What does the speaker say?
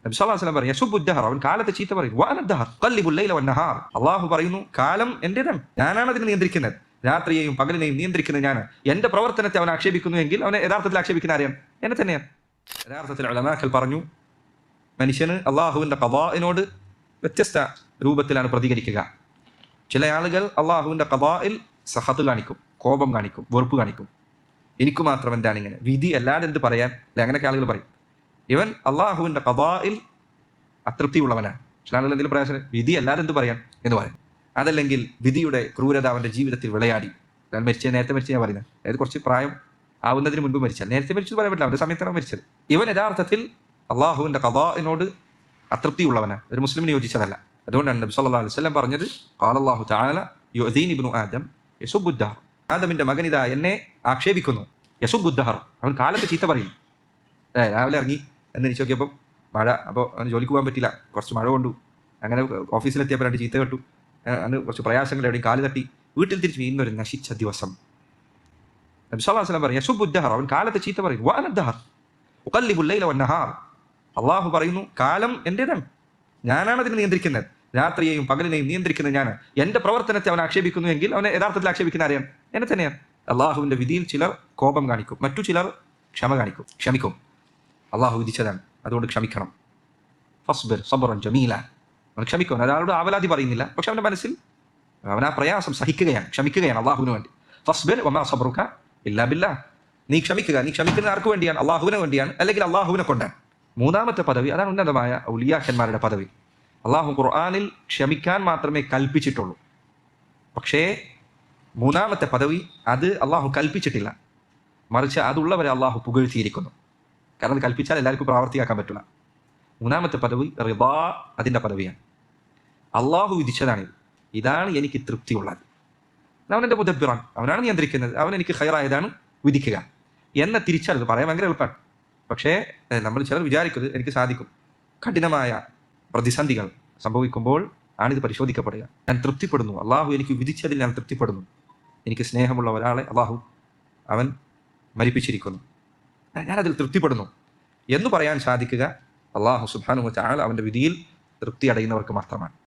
നബി സല്ലല്ലാഹു അലൈഹി വസല്ലം പറയും യസുബ്ബുദ്ദഹർ, അവൻ കാലത്തെ ചീത്ത പറയും. വഅനദ്ദഹർ ഖല്ലിബുൽ ലൈല വന്നഹാർ, അല്ലാഹു പറയുന്നു കാലം എന്റേതാണ്, ഞാനാണ് അതിനെ നിയന്ത്രിക്കുന്നത്, രാത്രിയെയും പകലിനെയും നിയന്ത്രിക്കുന്നത് ഞാൻ. എന്റെ പ്രവർത്തനത്തെ അവൻ ആക്ഷേപിക്കുന്നുവെങ്കിൽ അവനെ യഥാർത്ഥത്തിൽ ആക്ഷേപിക്കുന്ന ആരെയാണ്? എന്നെ തന്നെയാണ്. യഥാർത്ഥത്തിൽ ഉലമാക്കൾ പറഞ്ഞു, മനുഷ്യന് അള്ളാഹുവിന്റെ ഖദാഇനോട് വ്യത്യസ്ത രൂപത്തിലാണ് പ്രതികരിക്കുക. ചില ആളുകൾ അള്ളാഹുവിന്റെ ഖദാഇൽ സഖത്ത് കാണിക്കും, കോപം കാണിക്കും, വെറുപ്പ് കാണിക്കും. എനിക്ക് മാത്രം എന്താണ് ഇങ്ങനെ, വിധി അല്ലാതെ എന്ത് പറയാൻ, അങ്ങനെയൊക്കെ ആളുകൾ പറയും. ഇവൻ അള്ളാഹുവിന്റെ ഖദാഇൽ അതൃപ്തിയുള്ളവനാണ്. ചില ആളുകൾ എന്തെങ്കിലും പ്രയാസം, വിധി അല്ലാതെ എന്ത് പറയാൻ എന്ന് പറയും. അതല്ലെങ്കിൽ വിധിയുടെ ക്രൂരത അവന്റെ ജീവിതത്തിൽ വിളയാടി. നേരത്തെ മരിച്ച ഞാൻ പറയുന്നത്, അതായത് കുറച്ച് പ്രായം ആവുന്നതിന് മുൻപ് മരിച്ചാൽ, നേരത്തെ മരിച്ചത് പറയാൻ പറ്റില്ല, അവന്റെ സമയത്താണ് മരിച്ചത്. ഇവൻ യഥാർത്ഥത്തിൽ അള്ളാഹുവിന്റെ ഖദാഇനോട് അതൃപ്തിയുള്ളവനാണ്, ഒരു മുസ്ലിമിന് യോജിച്ചതല്ല. അതുകൊണ്ടാണ് നബി സല്ലല്ലാഹു അലൈഹി വസല്ലം പറഞ്ഞത്, ഖാലല്ലാഹു തആല യുഅദീനി ഇബ്നു ആദം യസുബ്ബുദ്ദഹർ, ആദമിന്റെ മകൻ ഇതാ എന്നെ ആക്ഷേപിക്കുന്നു. യസുബ്ബുദ്ദഹർ, അവൻ കാലത്തെ ചീത്ത പറയും. രാവിലെ ഇറങ്ങി എന്ന് എനിക്ക് നോക്കിയപ്പോൾ മഴ, അപ്പോൾ അവന് ജോലിക്ക് പോകാൻ പറ്റില്ല, കുറച്ച് മഴ കൊണ്ടു. അങ്ങനെ ഓഫീസിലെത്തിയപ്പോൾ 2 ചീത്ത കേട്ടു, അന്ന് കുറച്ച് പ്രയാസങ്ങൾ, എവിടെയും കാല് തട്ടി, വീട്ടിൽ തിരിച്ചു ഇന്നൊരു നശിച്ച ദിവസം. നബി സല്ലല്ലാഹു അലൈഹി വസല്ലം പറയും യസുബ്ബുദ്ദഹർ, അവൻ കാലത്തെ ചീത്ത പറയും. വഅനദ്ദഹർ ഉഖല്ലിബുൽ ലൈല വന്നഹാർ, അല്ലാഹു പറയുന്നു കാലം എന്റേതാണ്, ഞാനാണ് അതിനെ നിയന്ത്രിക്കുന്നത്, രാത്രിയെയും പകലിനെയും നിയന്ത്രിക്കുന്നത് ഞാൻ. എന്റെ പ്രവർത്തനത്തെ അവൻ ആക്ഷേപിക്കുന്നുവെങ്കിൽ അവനെ യഥാർത്ഥത്തിൽ ആക്ഷേപിക്കുന്ന ആരെയാണ്? എന്നെ തന്നെയാണ്. അള്ളാഹുവിന്റെ വിധിയിൽ ചിലർ കോപം കാണിക്കും, മറ്റു ചിലർ ക്ഷമിക്കും. അള്ളാഹു വിധിച്ചതാണ്, അതുകൊണ്ട് ക്ഷമിക്കണം. ഫസ്ബിർ സബ്റൻ ജമീല, അവൻ ക്ഷമിക്കും. ഒരാളോട് ആവലാതി പറയുന്നില്ല, പക്ഷെ അവന്റെ മനസ്സിൽ അവൻ ആ പ്രയാസം സഹിക്കുകയാണ്, ക്ഷമിക്കുകയാണ് അള്ളാഹുവിന് വേണ്ടി. ഫസ്ബിർ വമാ സബ്റുക ഇല്ലാ ബില്ലാഹ്, നീ ക്ഷമിക്കുക. നീ ക്ഷമിക്കുന്നത് ആർക്ക് വേണ്ടിയാണ്? അള്ളാഹുവിനെ വേണ്ടിയാണ്, അല്ലെങ്കിൽ അള്ളാഹുവിനെ കൊണ്ടാണ്. മൂന്നാമത്തെ പദവി, അതാണ് ഉന്നതമായ ഔലിയാക്കന്മാരുടെ പദവി. അള്ളാഹു ഖുർആനിൽ ക്ഷമിക്കാൻ മാത്രമേ കൽപ്പിച്ചിട്ടുള്ളൂ, പക്ഷേ മൂന്നാമത്തെ പദവി അത് അള്ളാഹു കൽപ്പിച്ചിട്ടില്ല, മറിച്ച് അതുള്ളവരെ അള്ളാഹു പുകഴ്ത്തിയിരിക്കുന്നു. കാരണം അത് കൽപ്പിച്ചാൽ എല്ലാവർക്കും പ്രാവർത്തിയാക്കാൻ പറ്റില്ല. മൂന്നാമത്തെ പദവി റിദാ, അതിൻ്റെ പദവിയാണ്. അള്ളാഹു വിധിച്ചതാണിത്, ഇതാണ് എനിക്ക് തൃപ്തിയുള്ളത്, അവൻ എൻ്റെ മുദബ്ബിറാണ്, അവനാണ് നിയന്ത്രിക്കുന്നത്, അവൻ എനിക്ക് ഖൈറായതാണ് വിധിക്കുക എന്ന തിരിച്ചറിവ് പറയാൻ ഭയങ്കര എളുപ്പമാണ്. പക്ഷേ നമ്മൾ ചിലർ വിചാരിക്കുന്നത് എനിക്ക് സാധിക്കും. കഠിനമായ പ്രതിസന്ധികൾ സംഭവിക്കുമ്പോൾ ആണിത് പരിശോധിക്കപ്പെടുക. ഞാൻ തൃപ്തിപ്പെടുന്നു, അള്ളാഹു എനിക്ക് വിധിച്ചതിൽ ഞാൻ തൃപ്തിപ്പെടുന്നു, എനിക്ക് സ്നേഹമുള്ള ഒരാളെ അള്ളാഹു അവൻ മരിപ്പിച്ചിരിക്കുന്നു, ഞാനതിൽ തൃപ്തിപ്പെടുന്നു എന്ന് പറയാൻ സാധിക്കുക അള്ളാഹു സുബ്ഹാനഹു വ തആല അവൻ്റെ വിധിയിൽ തൃപ്തി അടയുന്നവർക്ക് മാത്രമാണ്.